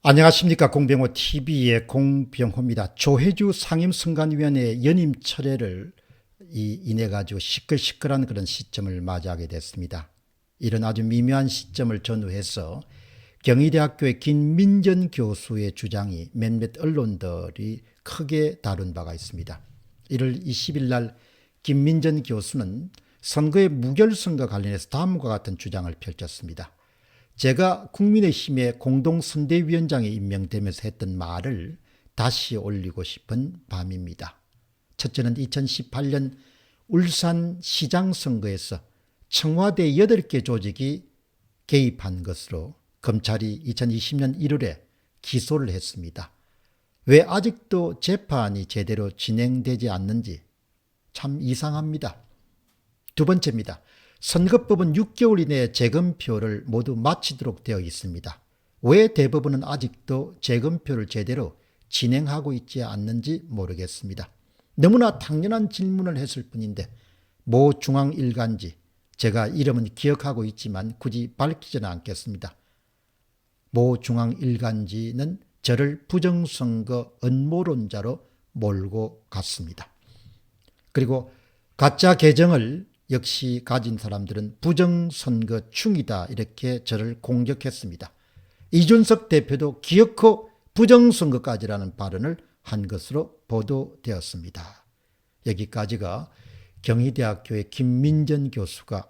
안녕하십니까. 공병호 TV의 공병호입니다. 조혜주 상임선관위원회 연임 철회를 인해 가지고 시끌시끌한 그런 시점을 맞이하게 됐습니다. 이런 아주 미묘한 시점을 전후해서 경희대학교의 김민전 교수의 주장이 몇몇 언론들이 크게 다룬 바가 있습니다. 1월 20일 날 김민전 교수는 선거의 무결성과 관련해서 다음과 같은 주장을 펼쳤습니다. 제가 국민의힘의 공동선대위원장에 임명되면서 했던 말을 다시 올리고 싶은 밤입니다. 첫째는 2018년 울산시장 선거에서 청와대 8개 조직이 개입한 것으로 검찰이 2020년 1월에 기소를 했습니다. 왜 아직도 재판이 제대로 진행되지 않는지 참 이상합니다. 두 번째입니다. 선거법은 6개월 이내에 재검표를 모두 마치도록 되어 있습니다. 왜 대법원은 아직도 재검표를 제대로 진행하고 있지 않는지 모르겠습니다. 너무나 당연한 질문을 했을 뿐인데 모 중앙일간지, 제가 이름은 기억하고 있지만 굳이 밝히지는 않겠습니다. 모 중앙일간지는 저를 부정선거 음모론자로 몰고 갔습니다. 그리고 가짜 계정을 역시 가진 사람들은 부정선거충이다 이렇게 저를 공격했습니다. 이준석 대표도 기어코 부정선거까지라는 발언을 한 것으로 보도되었습니다. 여기까지가 경희대학교의 김민전 교수가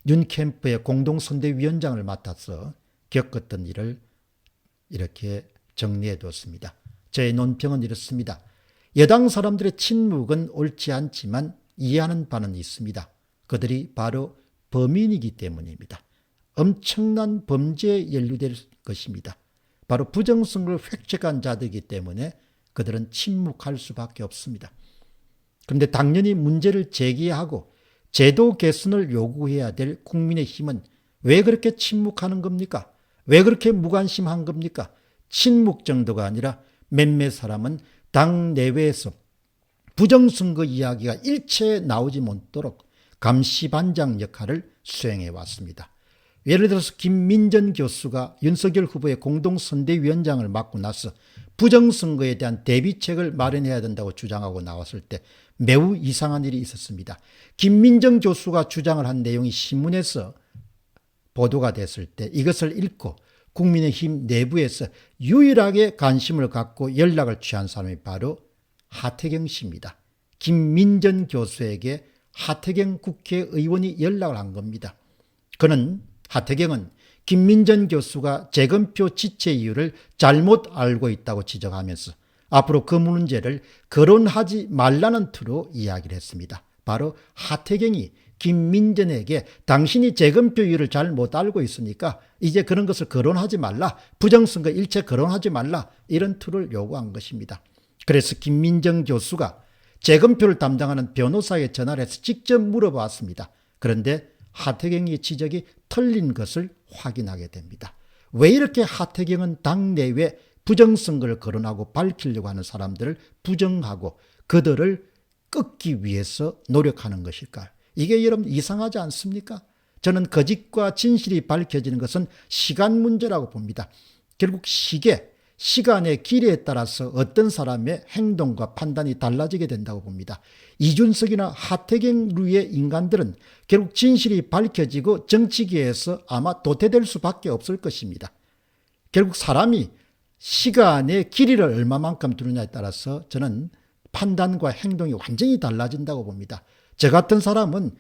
윤 캠프의 공동선대위원장을 맡아서 겪었던 일을 이렇게 정리해 두었습니다. 저의 논평은 이렇습니다. 여당 사람들의 침묵은 옳지 않지만 이해하는 바는 있습니다. 그들이 바로 범인이기 때문입니다. 엄청난 범죄에 연루될 것입니다. 바로 부정선거를 획책한 자들이기 때문에 그들은 침묵할 수밖에 없습니다. 그런데 당연히 문제를 제기하고 제도 개선을 요구해야 될 국민의힘은 왜 그렇게 침묵하는 겁니까? 왜 그렇게 무관심한 겁니까? 침묵 정도가 아니라 몇몇 사람은 당 내외에서 부정선거 이야기가 일체에 나오지 못도록 감시반장 역할을 수행해 왔습니다. 예를 들어서 김민전 교수가 윤석열 후보의 공동선대위원장을 맡고 나서 부정선거에 대한 대비책을 마련해야 된다고 주장하고 나왔을 때 매우 이상한 일이 있었습니다. 김민전 교수가 주장을 한 내용이 신문에서 보도가 됐을 때 이것을 읽고 국민의힘 내부에서 유일하게 관심을 갖고 연락을 취한 사람이 바로 하태경 씨입니다. 김민전 교수에게 하태경 국회의원이 연락을 한 겁니다. 하태경은 김민전 교수가 재검표 지체 이유를 잘못 알고 있다고 지적하면서 앞으로 그 문제를 거론하지 말라는 투로 이야기를 했습니다. 바로 하태경이 김민전에게 당신이 재검표 이유를 잘 못 알고 있으니까 이제 그런 것을 거론하지 말라, 부정선거 일체 거론하지 말라, 이런 투를 요구한 것입니다. 그래서 김민정 교수가 재검표를 담당하는 변호사에 전화를 해서 직접 물어봤습니다. 그런데 하태경의 지적이 틀린 것을 확인하게 됩니다. 왜 이렇게 하태경은 당내외 부정선거를 거론하고 밝히려고 하는 사람들을 부정하고 그들을 꺾기 위해서 노력하는 것일까요? 이게 여러분 이상하지 않습니까? 저는 거짓과 진실이 밝혀지는 것은 시간 문제라고 봅니다. 결국 시간의 길이에 따라서 어떤 사람의 행동과 판단이 달라지게 된다고 봅니다. 이준석이나 하태경류의 인간들은 결국 진실이 밝혀지고 정치계에서 아마 도태될 수밖에 없을 것입니다. 결국 사람이 시간의 길이를 얼마만큼 두느냐에 따라서 저는 판단과 행동이 완전히 달라진다고 봅니다. 저 같은 사람은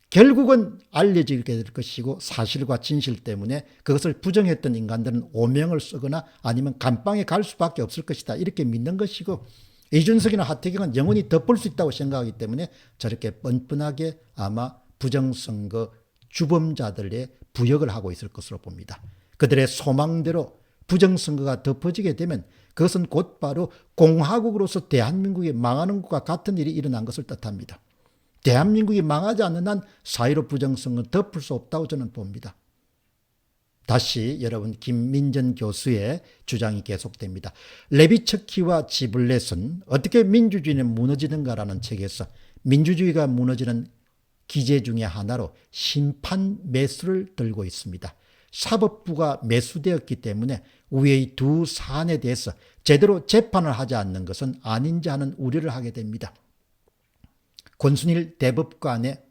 결국은 알려지게 될 것이고 사실과 진실 때문에 그것을 부정했던 인간들은 오명을 쓰거나 아니면 감방에 갈 수밖에 없을 것이다 이렇게 믿는 것이고, 이준석이나 하태경은 영원히 덮을 수 있다고 생각하기 때문에 저렇게 뻔뻔하게 아마 부정선거 주범자들의 부역을 하고 있을 것으로 봅니다. 그들의 소망대로 부정선거가 덮어지게 되면 그것은 곧바로 공화국으로서 대한민국이 망하는 것과 같은 일이 일어난 것을 뜻합니다. 대한민국이 망하지 않는 한 4.15 부정선거는 덮을 수 없다고 저는 봅니다. 다시 여러분 김민전 교수의 주장이 계속됩니다. 레비츠키와 지블렛은 어떻게 민주주의는 무너지는가라는 책에서 민주주의가 무너지는 기제 중에 하나로 심판 매수를 들고 있습니다. 사법부가 매수되었기 때문에 위의 두 사안에 대해서 제대로 재판을 하지 않는 것은 아닌지 하는 우려를 하게 됩니다. 권순일 대법관의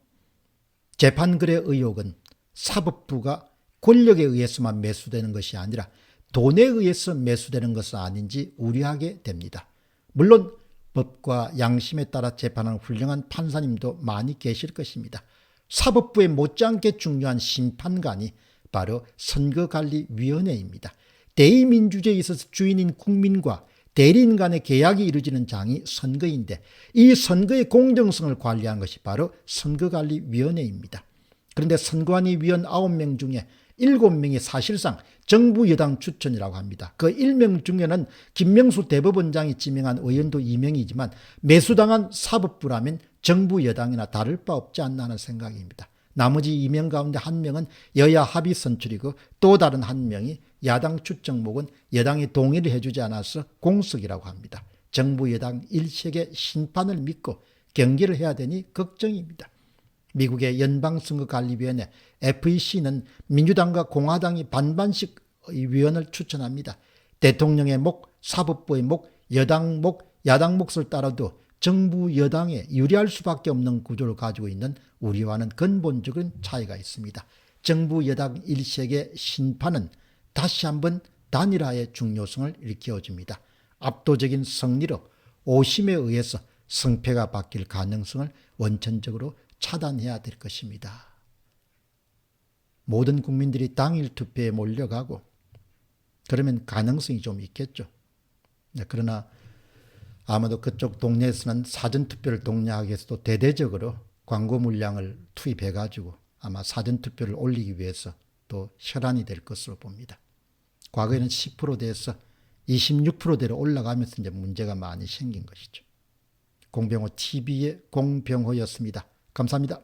재판거래 의혹은 사법부가 권력에 의해서만 매수되는 것이 아니라 돈에 의해서 매수되는 것은 아닌지 우려하게 됩니다. 물론 법과 양심에 따라 재판하는 훌륭한 판사님도 많이 계실 것입니다. 사법부의 못지않게 중요한 심판관이 바로 선거관리위원회입니다. 대의민주주의에 있어서 주인인 국민과 대리인 간의 계약이 이루어지는 장이 선거인데 이 선거의 공정성을 관리하는 것이 바로 선거관리위원회입니다. 그런데 선관위 위원 9명 중에 7명이 사실상 정부 여당 추천이라고 합니다. 그 1명 중에는 김명수 대법원장이 지명한 의원도 2명이지만 매수당한 사법부라면 정부 여당이나 다를 바 없지 않나 하는 생각입니다. 나머지 2명 가운데 1명은 여야 합의 선출이고 또 다른 1명이 야당 추천목은 여당이 동의를 해주지 않아서 공석이라고 합니다. 정부 여당 일색의 심판을 믿고 경기를 해야 되니 걱정입니다. 미국의 연방선거관리위원회 FEC는 민주당과 공화당이 반반씩 위원을 추천합니다. 대통령의 목, 사법부의 목, 여당 목, 야당 몫을 따라도 정부 여당에 유리할 수밖에 없는 구조를 가지고 있는 우리와는 근본적인 차이가 있습니다. 정부 여당 일색의 심판은 다시 한번 단일화의 중요성을 일깨워줍니다. 압도적인 승리로 오심에 의해서 승패가 바뀔 가능성을 원천적으로 차단해야 될 것입니다. 모든 국민들이 당일 투표에 몰려가고 그러면 가능성이 좀 있겠죠. 그러나 아마도 그쪽 동네에서는 사전투표를 독려하기 위해서도 대대적으로 광고 물량을 투입해가지고 아마 사전투표를 올리기 위해서 또 혈안이 될 것으로 봅니다. 과거에는 10%대에서 26%대로 올라가면서 이제 문제가 많이 생긴 것이죠. 공병호 TV의 공병호였습니다. 감사합니다.